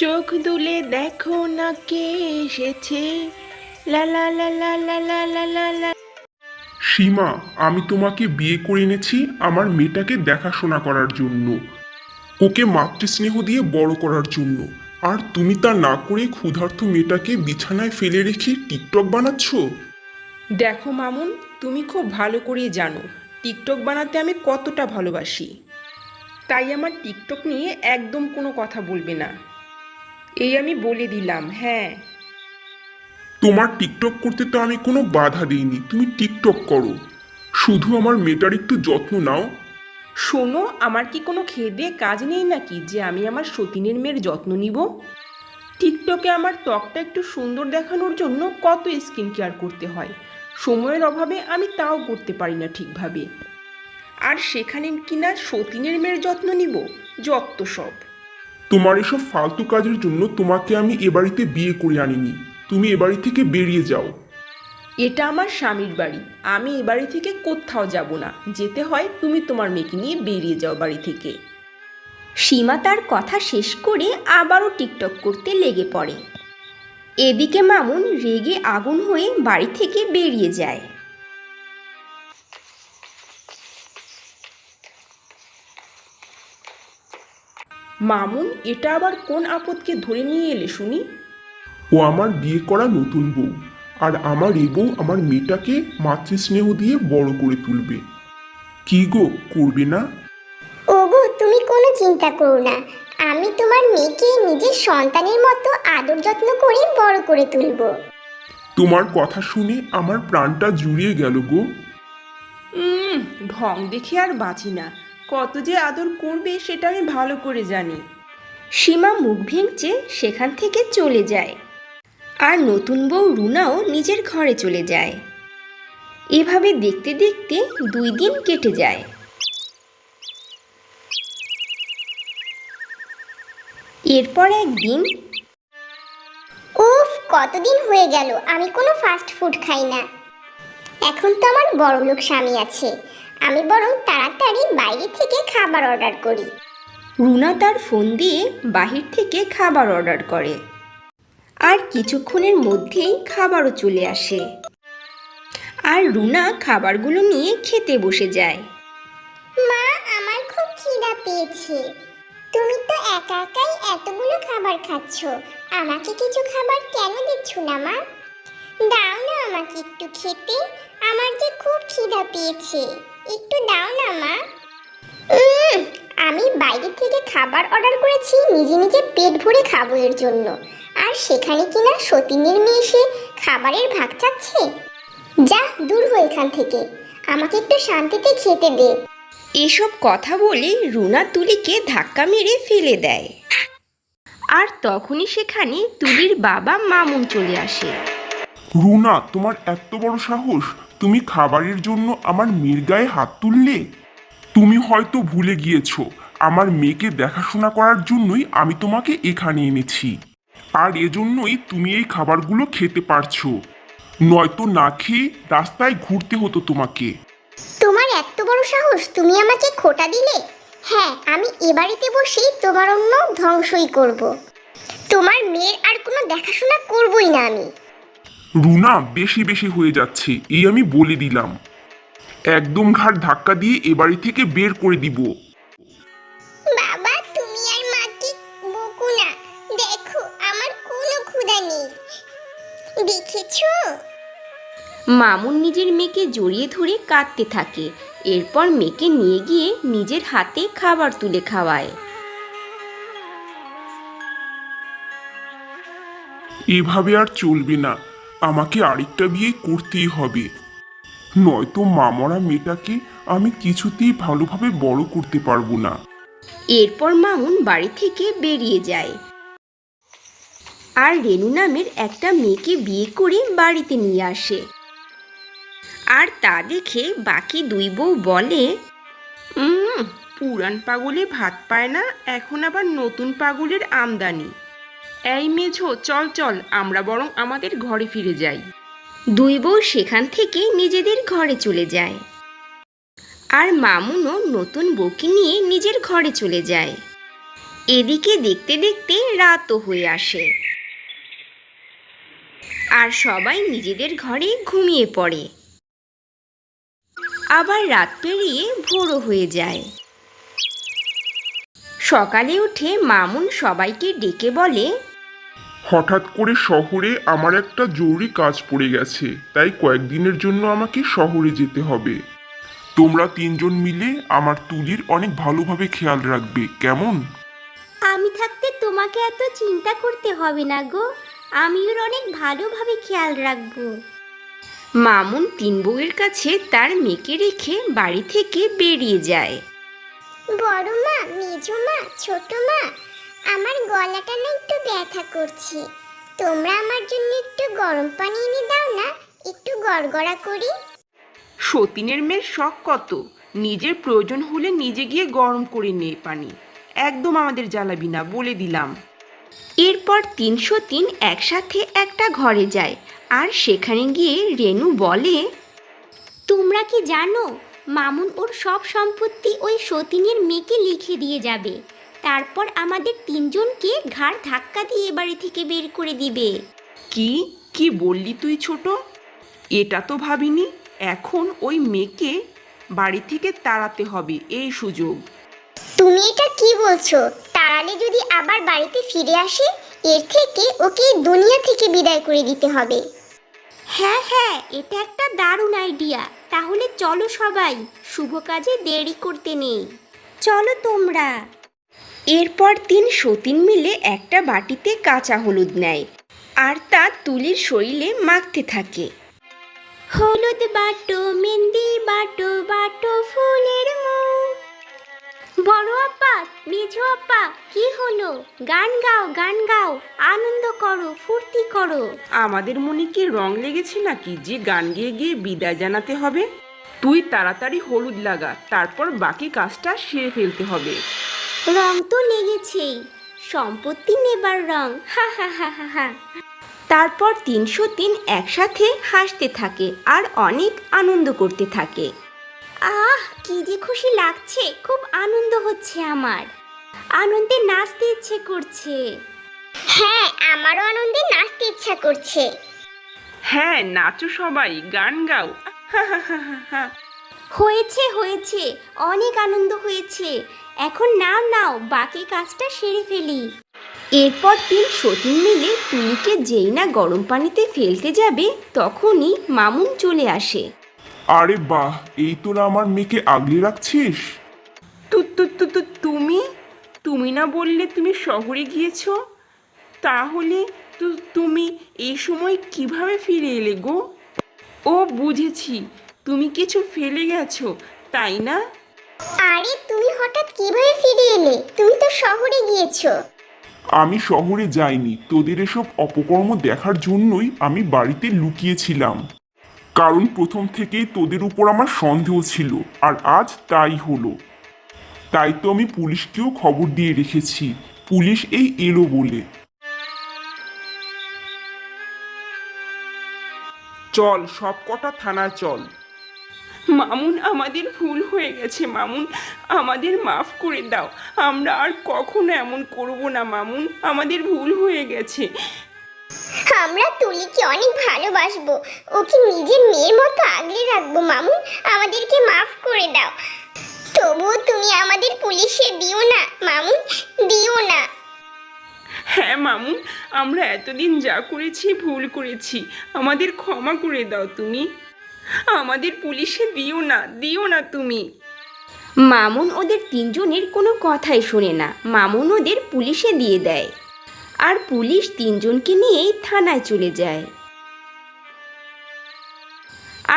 চোখ দুলে দেখো না কে এসেছে, লা লা লা লা লা লা লা লা লা। সীমা, আমি তোমাকে বিয়ে করে এনেছি আমার মেয়েটাকে দেখাশোনা করার জন্য, ওকে মাতৃস্নেহ দিয়ে বড় করার জন্য। আর তুমি তা না করে ক্ষুধার্ত মেয়েটাকে বিছানায় ফেলে রেখে টিকটক বানাচ্ছ। দেখো মামুন, তুমি খুব ভালো করেই জানো টিকটক বানাতে আমি কতটা ভালোবাসি। তাই আমার টিকটক নিয়ে একদম কোনো কথা বলবে না, এই আমি বলে দিলাম। হ্যাঁ, তোমার টিকটক করতে তো আমি কোনো বাধা দিইনি, তুমি টিকটক করো, শুধু আমার মেয়েটার একটু যত্ন নাও। শোনো, আমার কি কোনো খেয়ে দিয়ে কাজ নেই নাকি যে আমি আমার সতীনের মেয়ের যত্ন নিব? টিকটকে আমার ত্বকটা একটু সুন্দর দেখানোর জন্য কত স্কিন কেয়ার করতে হয়, সময়ের অভাবে আমি তাও করতে পারি না ঠিকভাবে। আর সেখানে কিনা সতীনের মেয়ের যত্ন নিব? যত সব। তোমার এসব ফালতু কাজের জন্য তোমাকে আমি এ বাড়িতে বিয়ে করে আনিনি, তুমি এ বাড়ি থেকে বেরিয়ে যাও। এটা আমার স্বামীর বাড়ি, আমি এ বাড়ি থেকে কোথাও যাব না, যেতে হয় তুমি তোমার মেয়েকে নিয়ে বেরিয়ে যাও বাড়ি থেকে। সীমা তার কথা শেষ করে আবারও টিকটক করতে লেগে পড়ে। এদিকে মামুন রেগে আগুন হয়ে বাড়ি থেকে বেরিয়ে যায়। মামুন, এটা আবার কোন আপদকে ধরে নিয়ে এলে শুনি? ও আমার বিয়ে করা নতুন বউ, আর আমার এই বউ আমার মেয়েটাকে মাতৃস্নেহ দিয়ে বড় করে তুলবে। কি গো, করবে না? ওগো, তুমি কোনো চিন্তা করো না, আমি তোমার মেয়েকে নিজের সন্তানের মতো আদর যত্ন করে বড় করে তুলবো। তোমার কথা শুনে আমার প্রাণটা জুড়িয়ে গেল গো। উম, ঢং দেখে আর বাঁচি না, কত যে আদর করবে সেটা আমি ভালো করে জানি। সীমা মুখ ভেঙচে সেখান থেকে চলে যায়, আর নতুন বউ রুনাও নিজের ঘরে চলে যায়। এভাবে দেখতে দেখতে 2 দিন কেটে যায়। এরপর একদিন উফ, কতদিন হয়ে গেল আমি কোনো ফাস্ট ফুড খাই না। এখন তো আমার বড়লোক স্বামী আছে, আমি বরং তাড়াতাড়ি বাইরে থেকে খাবার অর্ডার করি। রুনা তার ফোন দিয়ে বাহির থেকে খাবার অর্ডার করে, আর কিছুক্ষণের মধ্যেই খাবারও চলে আসে। আর রুনা খাবারগুলো নিয়ে খেতে বসে যায়। মা, আমার খুব খিদা পেয়েছে। তুমি তো একা একাই এতগুলো খাবার খাচ্ছ, আমাকে কিছু খাবার কেন দিচ্ছ না মা? দাও না আমাকে একটু খেতে, আমার যে খুব খিদা পেয়েছে, একটু দাও না মা। আমি বাইরে থেকে খাবার অর্ডার করেছি নিজে নিজে পেট ভরে খাবো এর জন্য, আর সেখানে কিনা সতীনের মেয়ে এসে খাবারের ভাগ চাচ্ছে। যা দূর হো এখান থেকে, আমাকে একটু শান্তিতে খেতে দে। এসব কথা বলে রুনা তুলিকে ধাক্কা মেরে ফেলে দেয়। আর তখনই সেখানে তুলির বাবা মামুন চলে আসে। রুনা, তোমার এত বড় সাহস, তুমি খাবারের জন্য আমার মেয়ের গায়ে হাত তুললে? তুমি হয়তো ভুলে গিয়েছো, আমার মেয়েকে দেখাশোনা করার জন্যই আমি তোমাকে এখানে এনেছি, আর এজন্যই তুমি এই খাবারগুলো খেতে পারছো, নয়তো না খেয়ে রাস্তায় ঘুরতে হতো তোমাকে। তোমার এত বড় সাহস, তুমি আমাকে খোটা দিলে? হ্যাঁ, আমি এ বাড়িতে বসেই তোমার অন্য ধ্বংসই করব। তোমার মেয়ের আর কোনো দেখাশোনা করবই না আমি। রুনা, বেশি বেশি হয়ে যাচ্ছে, এই আমি বলে দিলাম। একদম ঘাড় ধাক্কা দিয়ে এ বাড়ি থেকে বের করে দিব। বাবা, তুমি আর মাকে বকো না, দেখো আমার কোনো ক্ষুধা নেই, দেখেছো? মামুন নিজের মেয়েকে জড়িয়ে ধরে কাঁদতে থাকে। এরপর মেয়েকে নিয়ে গিয়ে নিজের হাতে খাবার তুলে খাওয়ায়। এভাবে আর চলবে না, আমাকে আরেকটা বিয়ে করতেই হবে, নয়তো মামরা মেয়েটাকে আমি কিছুতেই ভালোভাবে বড় করতে পারবো না। এরপর মামুন বাড়ি থেকে বেরিয়ে যায়, আর রেনু নামের একটা মেয়েকে বিয়ে করে বাড়িতে নিয়ে আসে। আর তা দেখে বাকি 2 বউ বলে, পুরান পাগলে ভাত পায় না, এখন আবার নতুন পাগলের আমদানি। এই মেঝো, চল চল, আমরা বরং আমাদের ঘরে ফিরে যাই। 2 বউ সেখান থেকে নিজেদের ঘরে চলে যায়। আর মামুনও নতুন বউকে নিয়ে নিজের ঘরে চলে যায়। এদিকে দেখতে দেখতে রাতও হয়ে আসে আর সবাই নিজেদের ঘরে ঘুমিয়ে পড়ে। আবার রাত পেরিয়ে ভোরও হয়ে যায়। সকালে উঠে মামুন সবাইকে ডেকে বলে, হঠাৎ করে শহরে আমার একটা জরুরি কাজ পড়ে গেছে, তাই কয়েকদিনের জন্য আমাকে শহরে যেতে হবে। তোমরা তিনজন মিলে আমার তুলির অনেক ভালোভাবে খেয়াল রাখবে, কেমন? আমি থাকতে তোমাকে এত চিন্তা করতে হবে না গো, আমি ওর অনেক ভালোভাবে খেয়াল রাখবো। মামুন তিন বউয়ের কাছে তার মেয়েকে রেখে বাড়ি থেকে বেরিয়ে যায়। বড় মা, মেজো মা, ছোট মা, আমার গলাটা না একটু ব্যথা করছে, তোমরা আমার জন্য একটু গরম পানি এনে দাও না, একটু গড়গড়া করি। সতীনের মেয়ের শখ কত, নিজের প্রয়োজন হলে নিজে গিয়ে গরম করে নে পানি, একদম আমাদের জ্বালাবি না, বলে দিলাম। এরপর ৩০৩ একসাথে একটা ঘরে যায় আর সেখানে গিয়ে রেনু বলে, তোমরা কি জানো মামুন ওর সব সম্পত্তি ওই সতীনের মেয়েকে লিখে দিয়ে যাবে, তারপর আমাদের তিনজনকে ঘাড় ধাক্কা দিয়ে বাড়ি থেকে বের করে দিবে। কি কি বললি তুই ছোট? এটা তো ভাবিনি। এখন ওই মেয়েকে বাড়ি থেকে তাড়াতে হবে, এই সুযোগ। তুমি এটা কি বলছো? তাড়ালে যদি আবার বাড়িতে ফিরে আসে, এর থেকে ওকে দুনিয়া থেকে বিদায় করে দিতে হবে। হ্যাঁ হ্যাঁ, এটা একটা দারুণ আইডিয়া। তাহলে চলো সবাই, শুভ কাজে দেরি করতে নেই, চলো তোমরা। এরপর ৩ সতীন মিলে একটা বাটিতে কাঁচা হলুদ নেয় আর তা তুলির শরীরে মাখতে থাকে। হলুদ বাটো, মেহেন্দি বাটো, বাটো ফুলের মুখ। বড় আপা, মেজো আপা, কি হলো? গান গাও, গান গাও, আনন্দ করো, ফুর্তি করো। আমাদের মনে কি রং লেগেছে নাকি যে গান গেয়ে গিয়ে বিদায় জানাতে হবে? তুই তাড়াতাড়ি হলুদ লাগা, তারপর বাকি কাজটা সেরে ফেলতে হবে। রং তো লেগেছেই, সম্পত্তি নেবার রং, হা হা হা হা হা। তারপর ৩০৩ একসাথে হাসতে থাকে আর অনেক আনন্দ করতে থাকে। আহ, কি যে খুশি লাগছে, খুব আনন্দ হচ্ছে আমার, আনন্দে নাচতে ইচ্ছে করছে। হ্যাঁ, আমারও আনন্দে নাচতে ইচ্ছা করছে। হ্যাঁ, নাচো সবাই, গান গাও। হয়েছে হয়েছে, অনেক আনন্দ হয়েছে, এখন নাও নাও, বাকি কাজটা সেরে ফেলি। এরপর ৩ সতীন মিলে তুলিকে যেই না গরম পানিতে ফেলতে যাবে তখনই মামুন চলে আসে। আরে বাহ, এই তোরা আমার মেয়েকে আগলে রাখছিস। তুমি তুমি না বললে তুমি শহরে গিয়েছো? তাহলে তুমি এই সময় কিভাবে ফিরে এলে গো? ও বুঝেছি, তুমি কিছু ফেলে গেছো, তাই না? আরে তুমি হঠাৎ কিভাবে ফিরে এলে? তুমি তো শহরে গিয়েছো। আমি শহরে যাইনি, তোদের এসব অপকর্ম দেখার জন্যই আমি বাড়িতে লুকিয়েছিলাম। কারণ প্রথম থেকেই তোদের উপর আমার সন্দেহ ছিল, আর আজ তাই হলো। তাই তো আমি পুলিশকেও খবর দিয়ে রেখেছি, পুলিশ এই এলো বলে। চল সব কটা থানায় চল। মামুন, আমাদের ভুল হয়ে গেছে মামুন, আমাদের মাফ করে দাও, আমরা আর কখনো এমন করব না মামুন, আমাদের ভুল হয়ে গেছে। আমরা তুলিকে অনেক ভালোবাসবো, ওকে নিজের মেয়ের মতো আগলে রাখবো মামুন, আমাদেরকে মাফ করে দাও। তবুও তুমি আমাদের পুলিশে দিও না মামুন, দিও না। হ্যাঁ মামুন, আমরা এতদিন যা করেছি ভুল করেছি, আমাদের ক্ষমা করে দাও তুমি, আমাদের পুলিশে দিও না তুমি। মামুন ওদের তিনজনের কোনো কথাই শোনে না, মামুন ওদের পুলিশে দিয়ে দেয় আর পুলিশ তিনজনকে নিয়েই থানায় চলে যায়।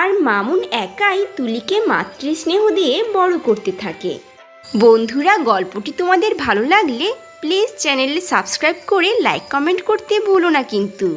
আর মামুন একাই তুলিকে মাতৃস্নেহ দিয়ে বড় করতে থাকে। বন্ধুরা, গল্পটি তোমাদের ভালো লাগলে প্লিজ চ্যানেলে সাবস্ক্রাইব করে লাইক কমেন্ট করতে ভুলো না কিন্তু।